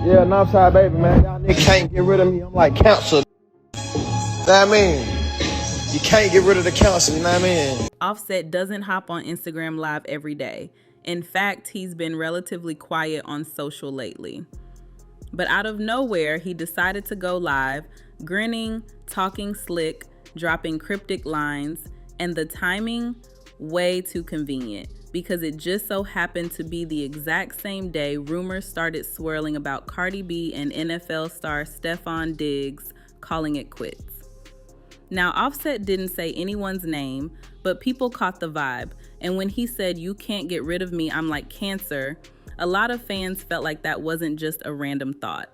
Yeah, Northside baby, man. Y'all niggas can't get rid of me. I'm like cancer. You know what I mean? You can't get rid of the cancer, you know what I mean? Offset doesn't hop on Instagram Live every day. In fact, he's been relatively quiet on social lately. But out of nowhere, he decided to go live, grinning, talking slick, dropping cryptic lines, and the timing, way too convenient, because it just so happened to be the exact same day rumors started swirling about Cardi B and NFL star Stefon Diggs calling it quits. Now, Offset didn't say anyone's name, but people caught the vibe, and when he said, "You can't get rid of me, I'm like cancer," a lot of fans felt like that wasn't just a random thought.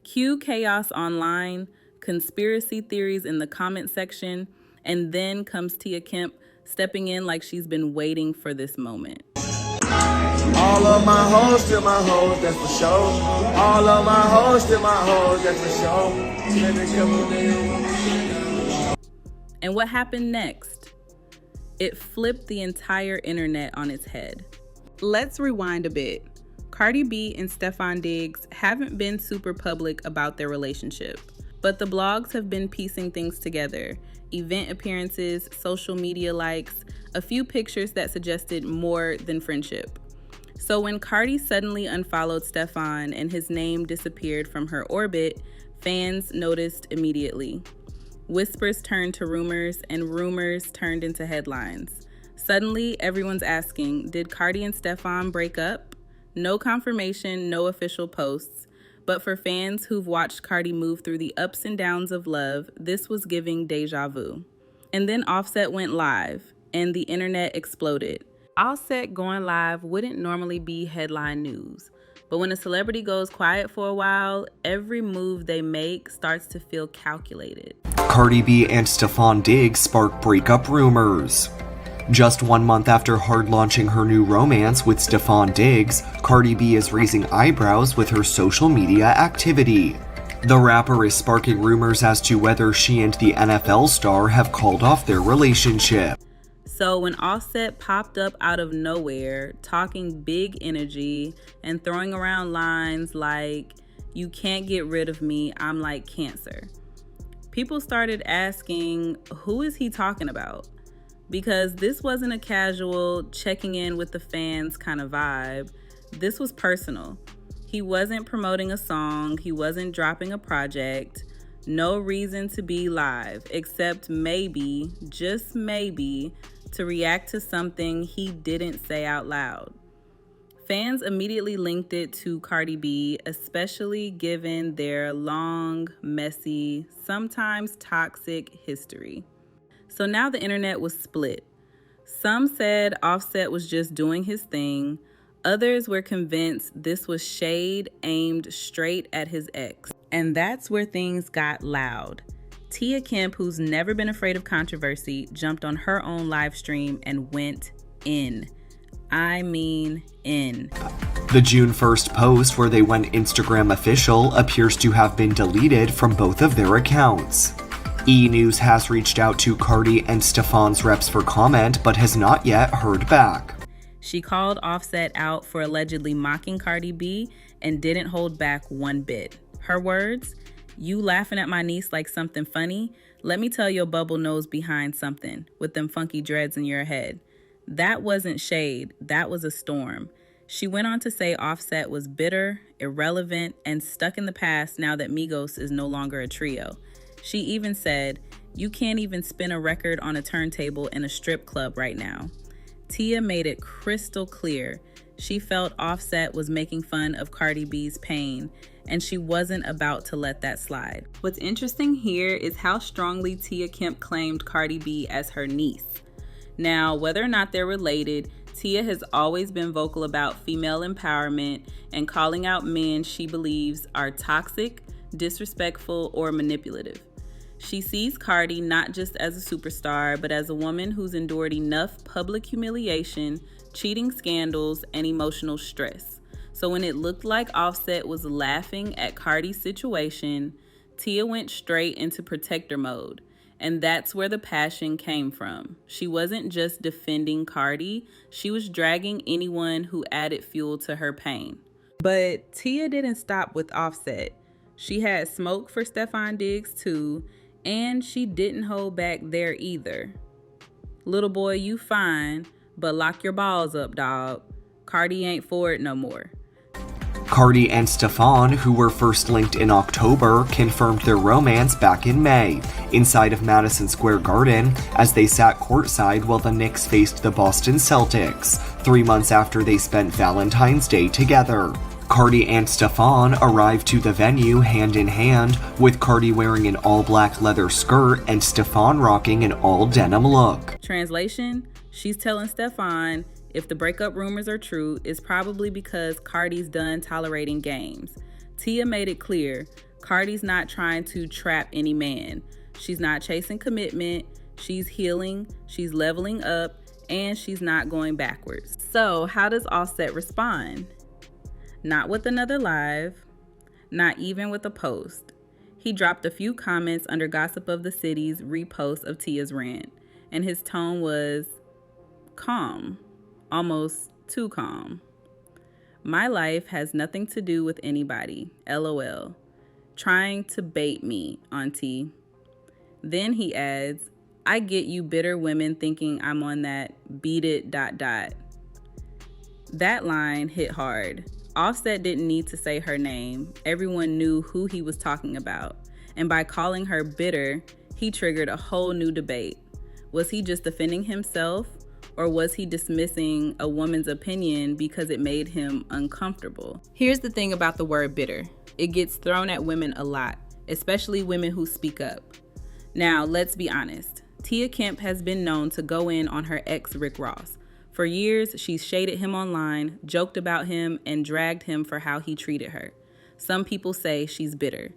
Cue chaos online, conspiracy theories in the comment section, and then comes Tia Kemp stepping in like she's been waiting for this moment. All of my hoes still my hoes, that's for sure. All of my hoes still my hoes, that's for sure. And what happened next? It flipped the entire internet on its head. Let's rewind a bit. Cardi B and Stefon Diggs haven't been super public about their relationship, but the blogs have been piecing things together. Event appearances, social media likes, a few pictures that suggested more than friendship. So when Cardi suddenly unfollowed Stefon and his name disappeared from her orbit, fans noticed immediately. Whispers turned to rumors, and rumors turned into headlines. Suddenly, everyone's asking, did Cardi and Stefan break up? No confirmation, no official posts. But for fans who've watched Cardi move through the ups and downs of love, this was giving deja vu. And then Offset went live, and the internet exploded. Offset going live wouldn't normally be headline news. But when a celebrity goes quiet for a while, every move they make starts to feel calculated. Cardi B and Stefon Diggs spark breakup rumors. Just 1 month after hard launching her new romance with Stefon Diggs, Cardi B is raising eyebrows with her social media activity. The rapper is sparking rumors as to whether she and the NFL star have called off their relationship. So when Offset popped up out of nowhere, talking big energy and throwing around lines like, "You can't get rid of me, I'm like cancer," people started asking, who is he talking about? Because this wasn't a casual checking in with the fans kind of vibe. This was personal. He wasn't promoting a song, he wasn't dropping a project. No reason to be live, except maybe, just maybe, to react to something he didn't say out loud. Fans immediately linked it to Cardi B, especially given their long, messy, sometimes toxic history. So now the internet was split. Some said Offset was just doing his thing. Others were convinced this was shade aimed straight at his ex. And that's where things got loud. Tia Kemp, who's never been afraid of controversy, jumped on her own live stream and went in. I mean, in. The June 1st post, where they went Instagram official, appears to have been deleted from both of their accounts. E! News has reached out to Cardi and Stefon's reps for comment, but has not yet heard back. She called Offset out for allegedly mocking Cardi B and didn't hold back one bit. Her words, "You laughing at my niece like something funny? Let me tell your bubble nose behind something with them funky dreads in your head." That wasn't shade, that was a storm. She went on to say Offset was bitter, irrelevant, and stuck in the past now that Migos is no longer a trio. She even said, "You can't even spin a record on a turntable in a strip club right now." Tia made it crystal clear. She felt Offset was making fun of Cardi B's pain, and she wasn't about to let that slide. What's interesting here is how strongly Tia Kemp claimed Cardi B as her niece. Now, whether or not they're related, Tia has always been vocal about female empowerment and calling out men she believes are toxic, disrespectful, or manipulative. She sees Cardi not just as a superstar, but as a woman who's endured enough public humiliation, cheating scandals, and emotional stress. So when it looked like Offset was laughing at Cardi's situation, Tia went straight into protector mode. And that's where the passion came from. She wasn't just defending Cardi, she was dragging anyone who added fuel to her pain. But Tia didn't stop with Offset. She had smoke for Stefon Diggs too, and she didn't hold back there either. Little boy, you fine, but lock your balls up, dawg. Cardi ain't for it no more. Cardi and Stefan, who were first linked in October, confirmed their romance back in May, inside of Madison Square Garden, as they sat courtside while the Knicks faced the Boston Celtics, 3 months after they spent Valentine's Day together. Cardi and Stefan arrived to the venue hand in hand, with Cardi wearing an all-black leather skirt and Stefan rocking an all-denim look. Translation, she's telling Stefan if the breakup rumors are true, it's probably because Cardi's done tolerating games. Tia made it clear, Cardi's not trying to trap any man. She's not chasing commitment, she's healing, she's leveling up, and she's not going backwards. So how does Offset respond? Not with another live, not even with a post. He dropped a few comments under Gossip of the City's repost of Tia's rant, and his tone was calm. Almost too calm. My life has nothing to do with anybody, LOL. Trying to bait me, auntie. Then he adds, I get you bitter women thinking I'm on that beat it ... That line hit hard. Offset didn't need to say her name. Everyone knew who he was talking about. And by calling her bitter, he triggered a whole new debate. Was he just defending himself? Or was he dismissing a woman's opinion because it made him uncomfortable? Here's the thing about the word bitter. It gets thrown at women a lot, especially women who speak up. Now, let's be honest. Tia Kemp has been known to go in on her ex Rick Ross. For years, she's shaded him online, joked about him, and dragged him for how he treated her. Some people say she's bitter.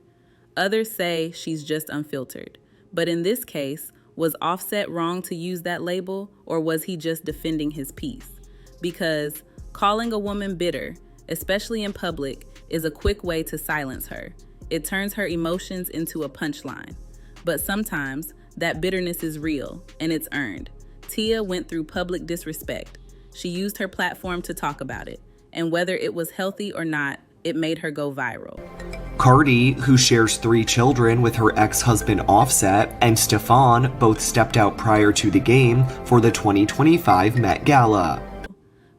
Others say she's just unfiltered. But in this case, was Offset wrong to use that label, or was he just defending his peace? Because calling a woman bitter, especially in public, is a quick way to silence her. It turns her emotions into a punchline. But sometimes that bitterness is real and it's earned. Tia went through public disrespect. She used her platform to talk about it. And whether it was healthy or not, it made her go viral. Cardi, who shares 3 children with her ex-husband Offset, and Stefan both stepped out prior to the game for the 2025 Met Gala.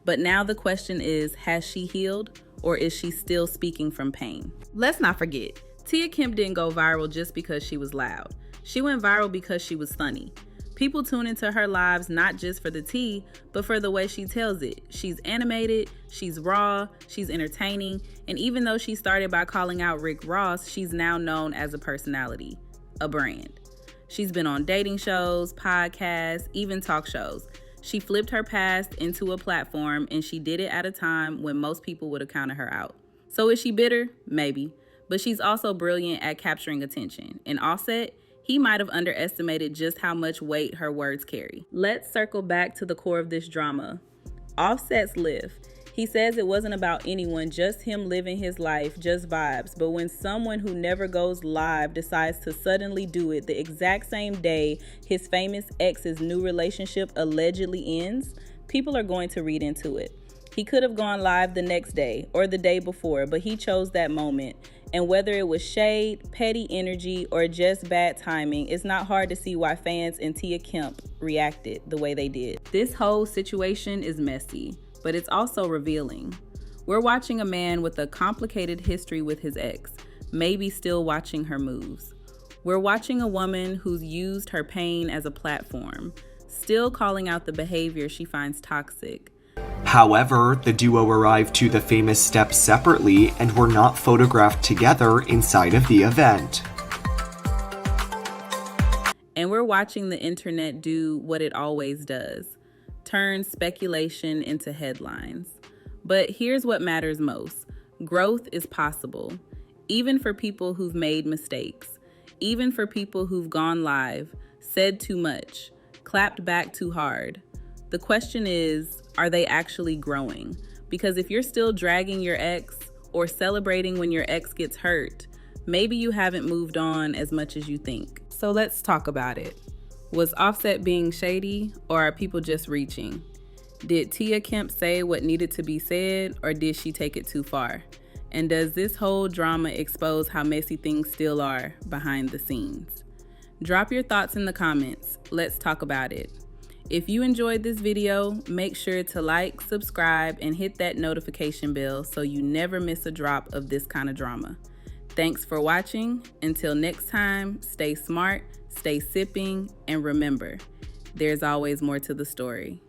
But now the question is, has she healed, or is she still speaking from pain? Let's not forget, Tia Kemp didn't go viral just because she was loud. She went viral because she was funny. People tune into her lives not just for the tea, but for the way she tells it. She's animated, she's raw, she's entertaining, and even though she started by calling out Rick Ross, she's now known as a personality, a brand. She's been on dating shows, podcasts, even talk shows. She flipped her past into a platform, and she did it at a time when most people would have counted her out. So is she bitter? Maybe. But she's also brilliant at capturing attention. And Offset, he might have underestimated just how much weight her words carry. Let's circle back to the core of this drama. Offset's lift. He says it wasn't about anyone, just him living his life, just vibes. But when someone who never goes live decides to suddenly do it the exact same day his famous ex's new relationship allegedly ends, people are going to read into it. He could have gone live the next day or the day before, but he chose that moment. And whether it was shade, petty energy, or just bad timing, it's not hard to see why fans and Tia Kemp reacted the way they did. This whole situation is messy, but it's also revealing. We're watching a man with a complicated history with his ex, maybe still watching her moves. We're watching a woman who's used her pain as a platform, still calling out the behavior she finds toxic. However, the duo arrived to the famous steps separately and were not photographed together inside of the event. And we're watching the internet do what it always does, turn speculation into headlines. But here's what matters most. Growth is possible, even for people who've made mistakes, even for people who've gone live, said too much, clapped back too hard. The question is, are they actually growing? Because if you're still dragging your ex or celebrating when your ex gets hurt, maybe you haven't moved on as much as you think. So let's talk about it. Was Offset being shady, or are people just reaching? Did Tia Kemp say what needed to be said, or did she take it too far? And does this whole drama expose how messy things still are behind the scenes? Drop your thoughts in the comments. Let's talk about it. If you enjoyed this video, make sure to like, subscribe, and hit that notification bell so you never miss a drop of this kind of drama. Thanks for watching. Until next time, stay smart, stay sipping, and remember, there's always more to the story.